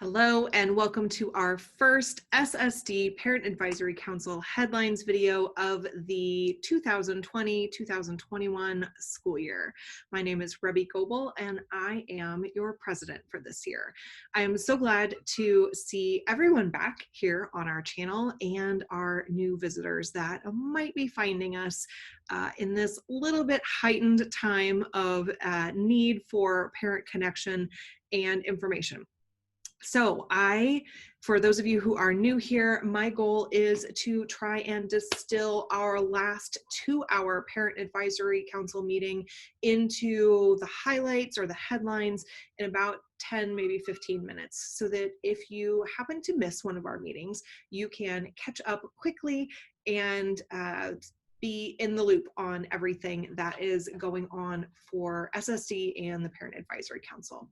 Hello and welcome to our first SSD Parent Advisory Council headlines video of the 2020-2021 school year. My name is Rebby Goebel and I am your president for this year. I am so glad to see everyone back here on our channel and our new visitors that might be finding us in this little bit heightened time of need for parent connection and information. So for those of you who are new here, my goal is to try and distill our last 2-hour Parent Advisory Council meeting into the highlights or the headlines in about 10, maybe 15 minutes, so that if you happen to miss one of our meetings, you can catch up quickly and be in the loop on everything that is going on for SSD and the Parent Advisory Council.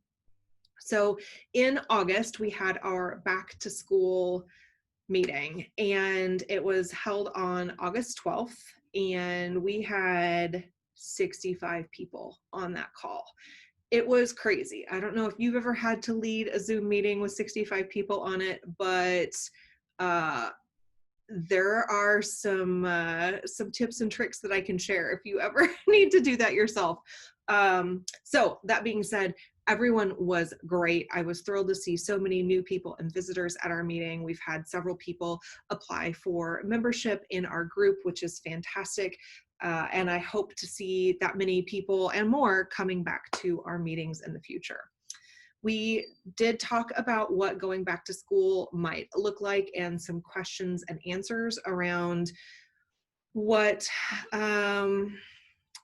So in August, we had our back to school meeting and it was held on August 12th and we had 65 people on that call. It was crazy. I don't know if you've ever had to lead a Zoom meeting with 65 people on it, but there are some tips and tricks that I can share if you ever need to do that yourself. So that being said, everyone was great. I was thrilled to see so many new people and visitors at our meeting. We've had several people apply for membership in our group, which is fantastic. And I hope to see that many people and more coming back to our meetings in the future. We did talk about what going back to school might look like and some questions and answers around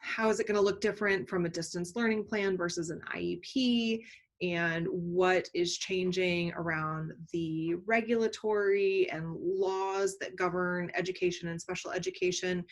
how is it going to look different from a distance learning plan versus an IEP, and what is changing around the regulatory and laws that govern education and special education.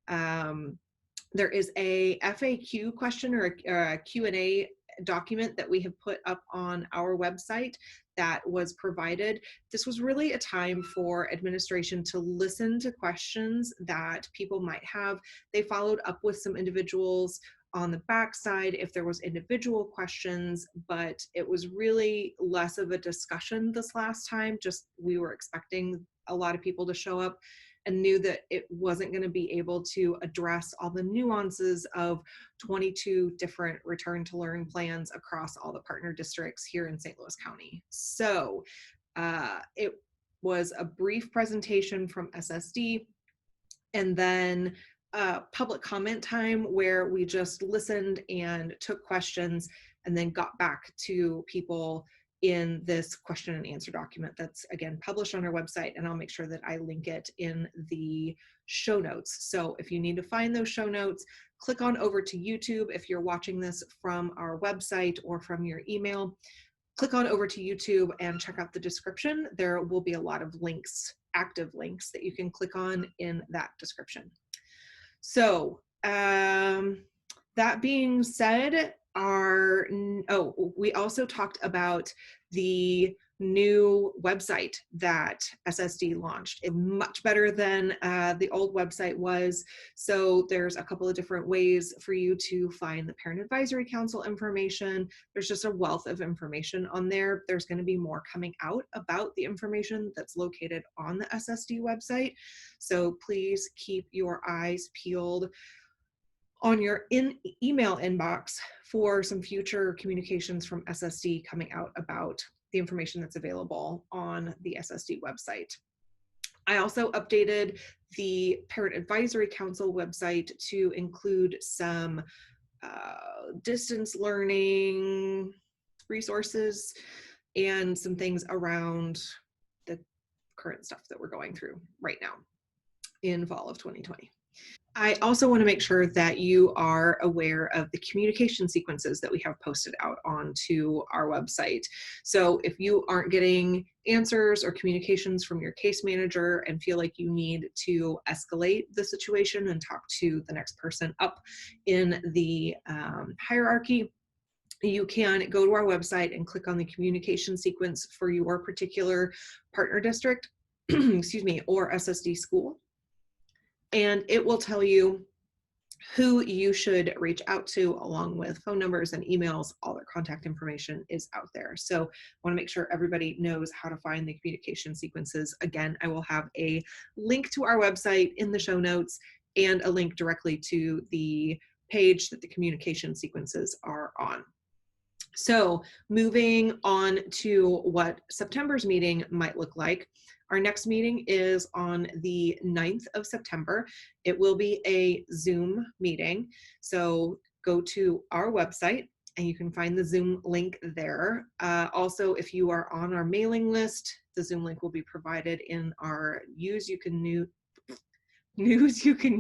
There is a FAQ question or a Q&A document that we have put up on our website that was provided. This was really a time for administration to listen to questions that people might have. They followed up with some individuals on the backside if there was individual questions, but it was really less of a discussion this last time. Just we were expecting a lot of people to show up and knew that it wasn't going to be able to address all the nuances of 22 different return to learn plans across all the partner districts here in St. Louis County. So it was a brief presentation from SSD and then public comment time where we just listened and took questions and then got back to people in this question and answer document that's again published on our website, and I'll make sure that I link it in the show notes. So if you need to find those show notes, click on over to YouTube. If you're watching this from our website or from your email, click on over to YouTube and check out the description. There will be a lot of links, active links, that you can click on in that description. So that being said, we also talked about the new website that SSD launched. It's much better than the old website was. So there's a couple of different ways for you to find the Parent Advisory Council information. There's just a wealth of information on there. There's going to be more coming out about the information that's located on the SSD website. So please keep your eyes peeled on your email inbox for some future communications from SSD coming out about the information that's available on the SSD website. I also updated the Parent Advisory Council website to include some distance learning resources and some things around the current stuff that we're going through right now in fall of 2020. I also want to make sure that you are aware of the communication sequences that we have posted out onto our website. So if you aren't getting answers or communications from your case manager and feel like you need to escalate the situation and talk to the next person up in the hierarchy, you can go to our website and click on the communication sequence for your particular partner district, excuse me, or SSD school. And it will tell you who you should reach out to, along with phone numbers and emails. All their contact information is out there. So I want to make sure everybody knows how to find the communication sequences. Again, I will have a link to our website in the show notes and a link directly to the page that the communication sequences are on. So moving on to what September's meeting might look like. Our next meeting is on the 9th of September. It will be a Zoom meeting. So go to our website and you can find the Zoom link there. Also, if you are on our mailing list, the Zoom link will be provided in our News You Can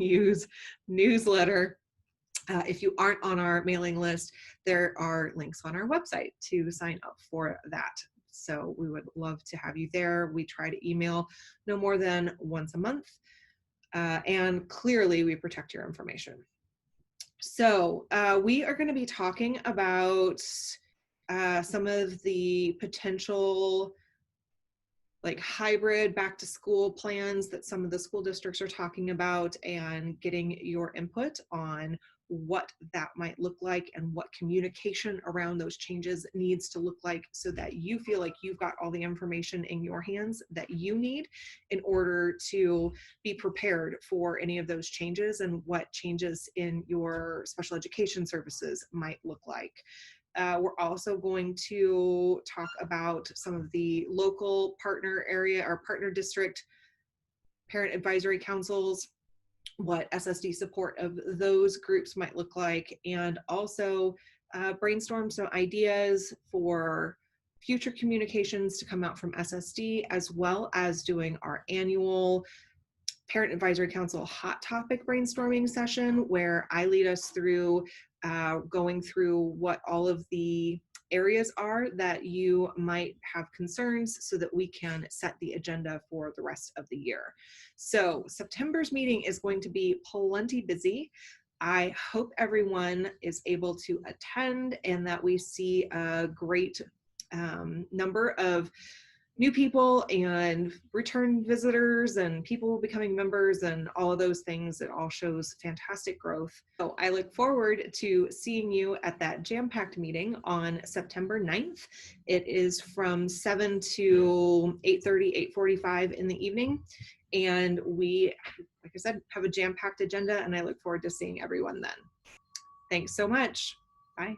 Use newsletter. If you aren't on our mailing list, there are links on our website to sign up for that. So we would love to have you there. We try to email no more than once a month. And clearly we protect your information. So we are going to be talking about some of the potential like hybrid back to school plans that some of the school districts are talking about, and getting your input on what that might look like and what communication around those changes needs to look like, so that you feel like you've got all the information in your hands that you need in order to be prepared for any of those changes and what changes in your special education services might look like. We're also going to talk about some of the local partner area or partner district parent advisory councils, what SSD support of those groups might look like, and also brainstorm some ideas for future communications to come out from SSD, as well as doing our annual Parent Advisory Council hot topic brainstorming session, where I lead us through going through what all of the areas are that you might have concerns, so that we can set the agenda for the rest of the year. So September's meeting is going to be plenty busy. I hope everyone is able to attend and that we see a great number of new people and return visitors and people becoming members and all of those things. It all shows fantastic growth. So I look forward to seeing you at that jam-packed meeting on September 9th. It is from 7 to 8:30, 8:45 in the evening. And we, like I said, have a jam-packed agenda, and I look forward to seeing everyone then. Thanks so much. Bye.